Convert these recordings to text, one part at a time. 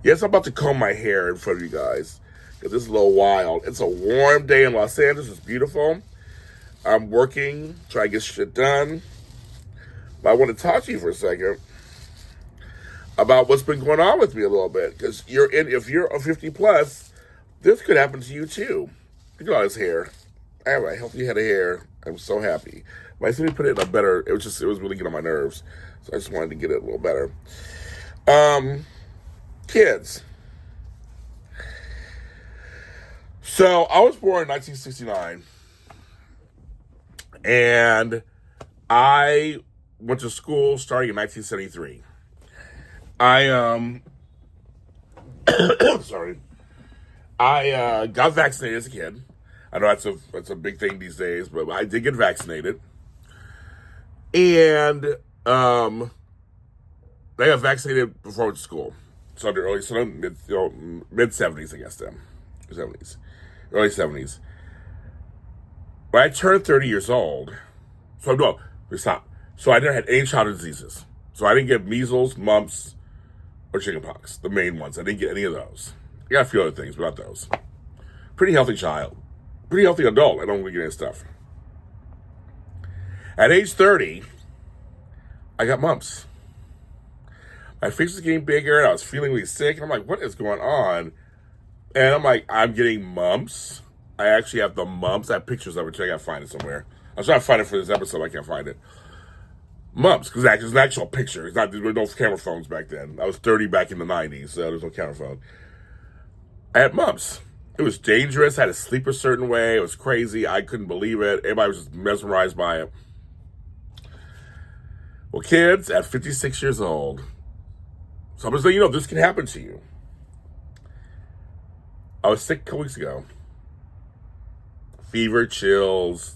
Yes, I'm about to comb my hair in front of you guys because this is a little wild. It's a warm day in Los Angeles. It's beautiful. I'm working, trying to get shit done. But I want to talk to you for a second about what's been going on with me a little bit. Because if you're a 50 plus, this could happen to you too. Look at all this hair. I have a healthy head of hair. I'm so happy. But I think we put it in a better. It was really getting on my nerves, so I just wanted to get it a little better. Kids. So I was born in 1969, and I went to school starting in 1973. Sorry. I got vaccinated as a kid. I know that's a big thing these days, but I did get vaccinated. And I got vaccinated before I went to school. So mid 70s, I guess then. 70s. Early 70s. When I turned 30 years old, so I never had any childhood diseases. So I didn't get measles, mumps, or chicken pox, the main ones. I didn't get any of those. I got a few other things, but not those. Pretty healthy child. Pretty healthy adult. I don't really get any stuff. At age 30, I got mumps. My face was getting bigger, and I was feeling really sick. And I'm like, what is going on? And I'm like, I'm getting mumps. I actually have the mumps. I have pictures of it. I got to find it somewhere. I was trying to find it for this episode. I can't find it. Mumps, because it's an actual picture. There were no camera phones back then. I was 30 back in the 90s, so there was no camera phone. I had mumps. It was dangerous. I had to sleep a certain way. It was crazy. I couldn't believe it. Everybody was just mesmerized by it. Well, kids, at 56 years old, so I'm just letting you know this can happen to you. I was sick a couple weeks ago. Fever, chills,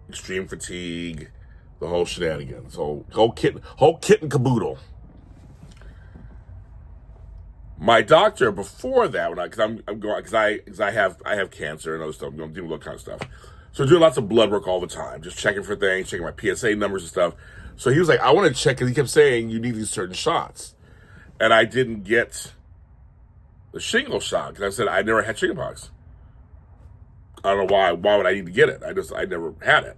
extreme fatigue, the whole shenanigans, whole kit and caboodle. My doctor before that, because I have cancer and other stuff, I'm going to do all kind of stuff. So doing lots of blood work all the time, just checking for things, checking my PSA numbers and stuff. So he was like, I want to check, because he kept saying you need these certain shots. And I didn't get the shingle shot, because I said I never had chicken pox. I don't know why. Why would I need to get it? I never had it.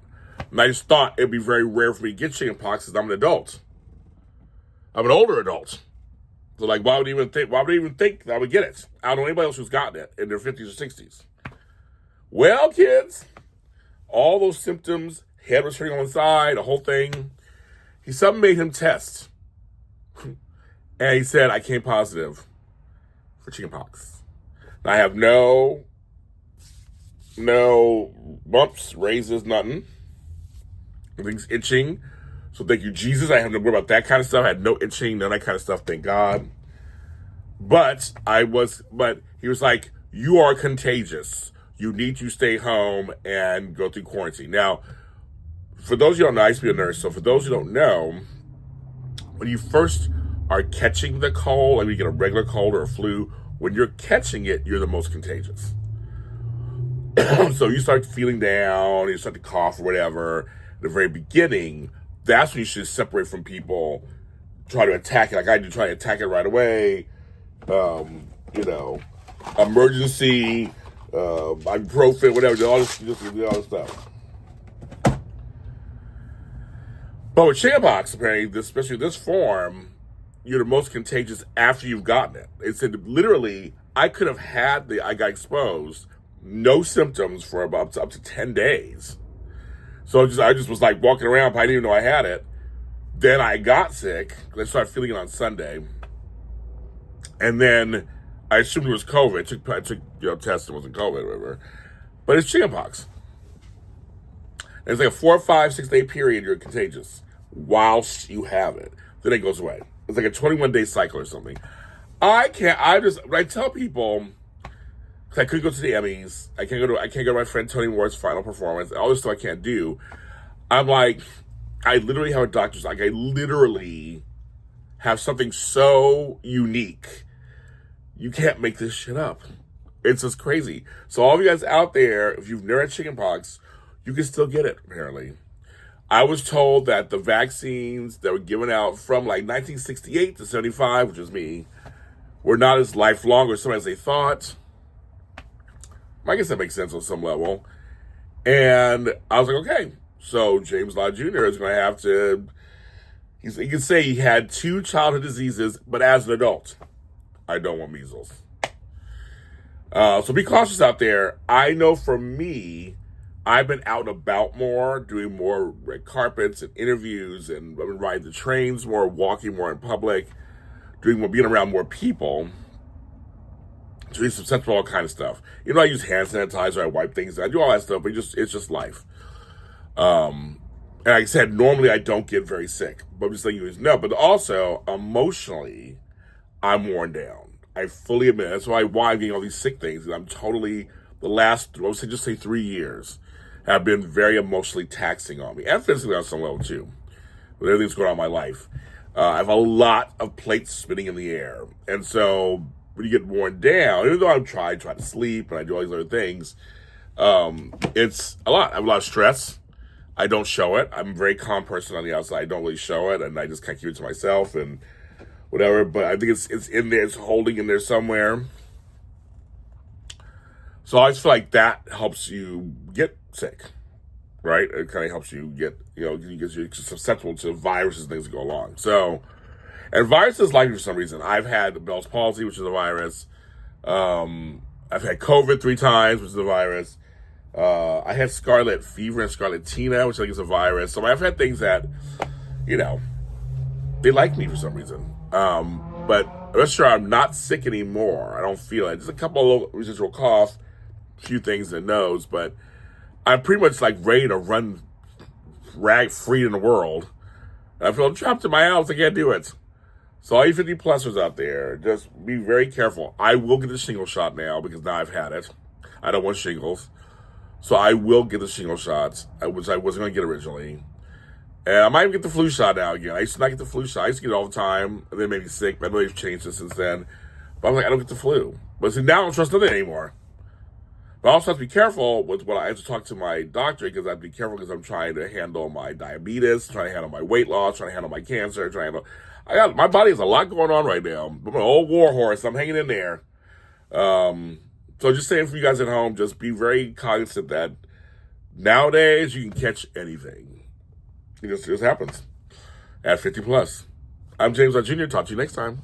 And I just thought it'd be very rare for me to get chicken pox because I'm an adult. I'm an older adult. So like, why would I even think that I would get it? I don't know anybody else who's gotten it in their 50s or 60s. Well, kids, all those symptoms, head was turning on the side, the whole thing. Something made him test. And he said, I came positive for chicken pox. I have no bumps, raises, nothing. Everything's itching. So thank you, Jesus. I have no worry about that kind of stuff. I had no itching, none of that kind of stuff, thank God. But he was like, you are contagious. You need to stay home and go through quarantine. Now, for those of you who don't know, I used to be a nurse. So for those who don't know, when you first are catching the cold, like you get a regular cold or a flu, when you're catching it, you're the most contagious. So you start feeling down, you start to cough or whatever. At the very beginning, that's when you should separate from people, try to attack it like I do, try to attack it right away. Emergency, ibuprofen, whatever, all this stuff. But with chickenpox, apparently, especially this form, you're the most contagious after you've gotten it. It said literally, I got exposed, no symptoms for about up to 10 days. So I just was like walking around, but I didn't even know I had it. Then I got sick. I started feeling it on Sunday. And then I assumed it was COVID. I took tests, it wasn't COVID or whatever. But it's chickenpox. And it's like a 4, 5, 6 day period you're contagious whilst you have it. Then it goes away. It's like a 21-day cycle or something. When I tell people, because I couldn't go to the Emmys, I can't go to my friend Tony Moore's final performance, all this stuff I can't do. I'm like, I literally have a doctor's, like I literally have something so unique. You can't make this shit up. It's just crazy. So all of you guys out there, if you've never had chickenpox, you can still get it, apparently. I was told that the vaccines that were given out from like 1968 to 75, which was me, were not as lifelong or some as they thought. I guess that makes sense on some level. And I was like, okay, so James Lott Jr. is going to have to, he can say he had 2 childhood diseases, but as an adult, I don't want measles. So be cautious out there. I know for me, I've been out and about more, doing more red carpets and interviews, and I've been riding the trains more, walking more in public, doing more, being around more people, doing some sensible all kind of stuff. You know, I use hand sanitizer, I wipe things, I do all that stuff, but it's just life. And like I said, normally I don't get very sick, but I'm just letting you guys know. But also, emotionally, I'm worn down. I fully admit that's why I'm getting all these sick things. I'm totally, the last, I would say, just say 3 years, have been very emotionally taxing on me, and physically on some level too, with everything that's going on in my life. I have a lot of plates spinning in the air, and so when you get worn down, even though I try to sleep and I do all these other things, it's a lot. I have a lot of stress. I don't show it. I'm a very calm person on the outside. I don't really show it, and I just kind of keep it to myself and whatever. But I think it's in there. It's holding in there somewhere. So I just feel like that helps you get sick, right? It kind of helps you get, because you're susceptible to viruses and things that go along. So, and viruses like me for some reason. I've had Bell's palsy, which is a virus. I've had COVID 3 times, which is a virus. I had scarlet fever and scarlatina, which I think is a virus. So I've had things that, they like me for some reason. But I'm sure I'm not sick anymore. I don't feel it. Just a couple of residual cough, a few things in the nose, but I'm pretty much like ready to run rag free in the world. And I feel trapped in my house. I can't do it. So all you 50 plusers out there, just be very careful. I will get the shingle shot now because now I've had it. I don't want shingles. So I will get the shingle shots, which I wasn't going to get originally. And I might even get the flu shot now again. I used to not get the flu shot. I used to get it all the time, and then made me sick. But I know they've changed it since then. But I'm like, I don't get the flu. But see, now I don't trust nothing anymore. But I also have to be careful with what I have to talk to my doctor, because I have to be careful because I'm trying to handle my diabetes, trying to handle my weight loss, trying to handle my cancer, my body has a lot going on right now. I'm an old war horse. I'm hanging in there. So just saying for you guys at home, just be very cognizant that nowadays you can catch anything. It just happens at 50 plus. I'm James Lott Jr. Talk to you next time.